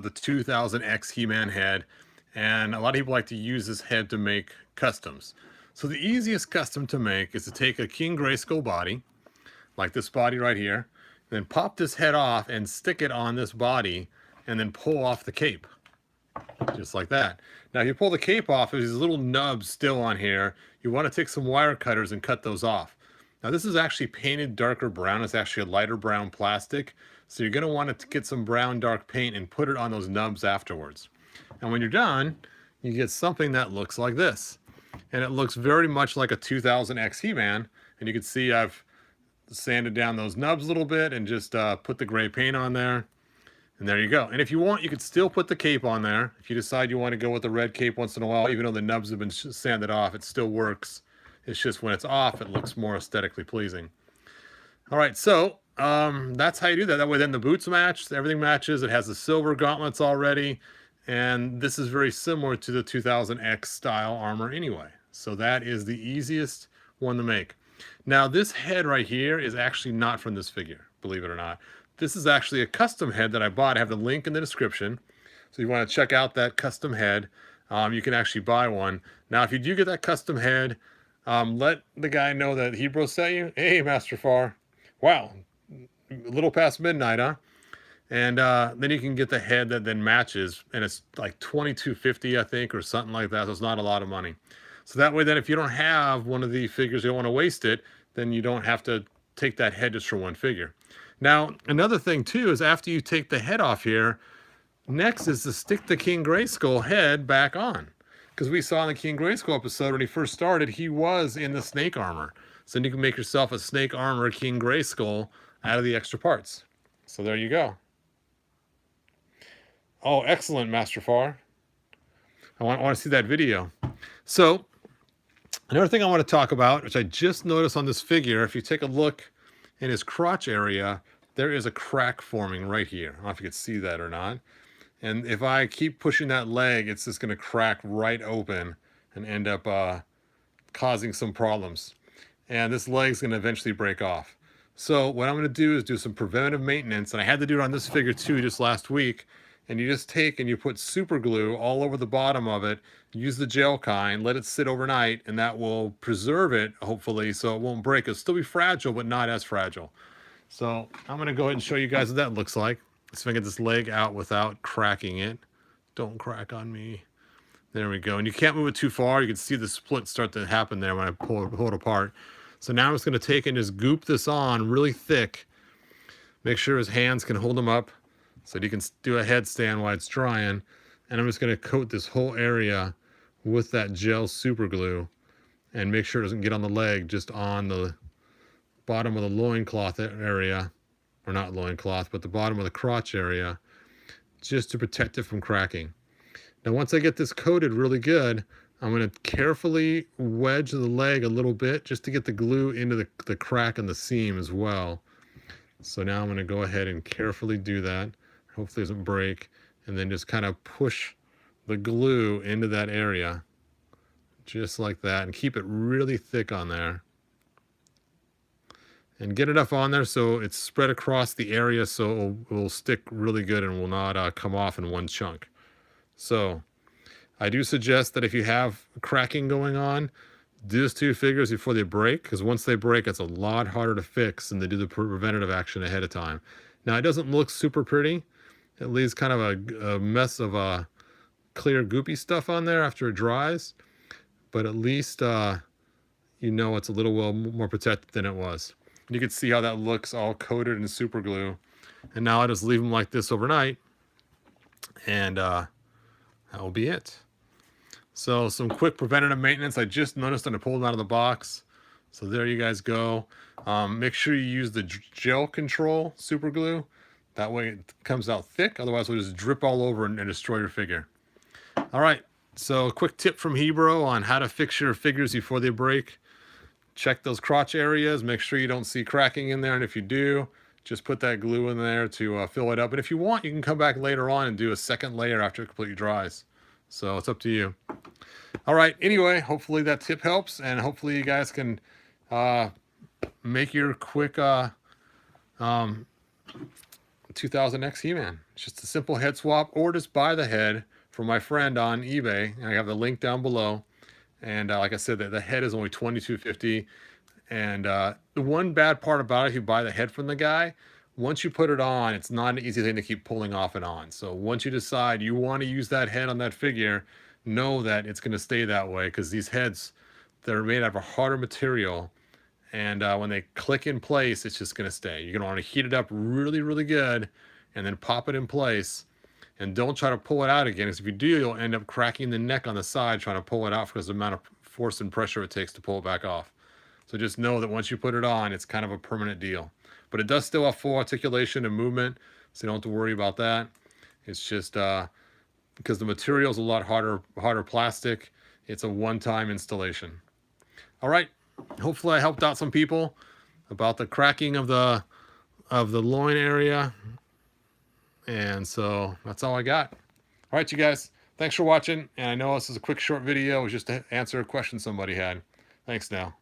the 2000X He-Man head, and a lot of people like to use this head to make customs. So the easiest custom to make is to take a King Grayskull body, like this body right here, then pop this head off and stick it on this body, and then pull off the cape, just like that. Now, if you pull the cape off, there's these little nubs still on here. You want to take some wire cutters and cut those off. Now, this is actually painted darker brown. It's actually a lighter brown plastic. So you're going to want to get some brown dark paint and put it on those nubs afterwards. And when you're done, you get something that looks like this. And it looks very much like a 2000X He-Man. And you can see I've sanded down those nubs a little bit and just put the gray paint on there. And there you go. And if you want, you could still put the cape on there. If you decide you want to go with the red cape once in a while, even though the nubs have been sanded off, it still works. It's just when it's off, it looks more aesthetically pleasing. All right, so that's how you do that. That way then the boots match, everything matches. It has the silver gauntlets already. And this is very similar to the 2000X style armor anyway. So that is the easiest one to make. Now this head right here is actually not from this figure, believe it or not. This is actually a custom head that I bought. I have the link in the description. So if you want to check out that custom head, you can actually buy one. Now, if you do get that custom head, let the guy know that Hebro sent you. Hey, Master Far. Wow, a little past midnight, huh? And then you can get the head that then matches, and it's like $22.50, I think, or something like that. So it's not a lot of money. So that way, then if you don't have one of the figures, you don't want to waste it, then you don't have to take that head just for one figure. Now, another thing too is after you take the head off here, next is to stick the King Grayskull head back on. Because we saw in the King Grayskull episode when he first started, he was in the snake armor. So then you can make yourself a snake armor King Grayskull out of the extra parts. So there you go. Oh, excellent, Master Far. I want to see that video. So another thing I want to talk about, which I just noticed on this figure, if you take a look in his crotch area, there is a crack forming right here. I don't know if you can see that or not. And if I keep pushing that leg, it's just going to crack right open and end up causing some problems. And this leg's going to eventually break off. So what I'm going to do is do some preventive maintenance. And I had to do it on this figure too just last week. And you just take and you put super glue all over the bottom of it. Use the gel kind, let it sit overnight, and that will preserve it, hopefully, so it won't break. It'll still be fragile, but not as fragile. So I'm going to go ahead and show you guys what that looks like. Let's see if I can get this leg out without cracking it. Don't crack on me. There we go. And you can't move it too far. You can see the split start to happen there when I pull it apart. So now I'm just going to take and just goop this on really thick. Make sure his hands can hold him up so that he can do a headstand while it's drying. And I'm just going to coat this whole area with that gel super glue and make sure it doesn't get on the leg, just on the bottom of the loincloth area, or not loincloth, but the bottom of the crotch area, just to protect it from cracking. Now, once I get this coated really good, I'm going to carefully wedge the leg a little bit just to get the glue into the crack in the seam as well. So now I'm going to go ahead and carefully do that. Hopefully it doesn't break. And then just kind of push the glue into that area, just like that, and keep it really thick on there. And get enough on there so it's spread across the area so it will stick really good and will not come off in one chunk. So I do suggest that if you have cracking going on, do those two figures before they break, because once they break, it's a lot harder to fix than to do the preventative action ahead of time. Now, it doesn't look super pretty. It leaves kind of a mess of clear goopy stuff on there after it dries, but at least you know it's a little more protected than it was. You can see how that looks all coated in super glue. And now I just leave them like this overnight, and that will be it. So some quick preventative maintenance. I just noticed when I pulled them out of the box. So there you guys go. Make sure you use the gel control super glue. That way it comes out thick. Otherwise, it'll just drip all over and destroy your figure. All right. So a quick tip from Hebro on how to fix your figures before they break. Check those crotch areas. Make sure you don't see cracking in there. And if you do, just put that glue in there to fill it up. And if you want, you can come back later on and do a second layer after it completely dries. So it's up to you. All right. Anyway, hopefully that tip helps. And hopefully you guys can make your quick 2000X He-Man. It's just a simple head swap, or just buy the head from my friend on eBay. I have the link down below. And like I said, the head is only $22.50. And the one bad part about it, if you buy the head from the guy, once you put it on, it's not an easy thing to keep pulling off and on. So once you decide you want to use that head on that figure, know that it's going to stay that way, because these heads, they're made out of a harder material. And when they click in place, it's just going to stay. You're going to want to heat it up really, really good and then pop it in place. And don't try to pull it out again, because if you do, you'll end up cracking the neck on the side trying to pull it out because of the amount of force and pressure it takes to pull it back off. So just know that once you put it on, it's kind of a permanent deal. But it does still have full articulation and movement, so you don't have to worry about that. It's just because the material is a lot harder plastic. It's a one-time installation. All right. Hopefully I helped out some people about the cracking of the loin area. And so that's all I got. All right, you guys. Thanks for watching. And I know this is a quick, short video. It was just to answer a question somebody had. Thanks now.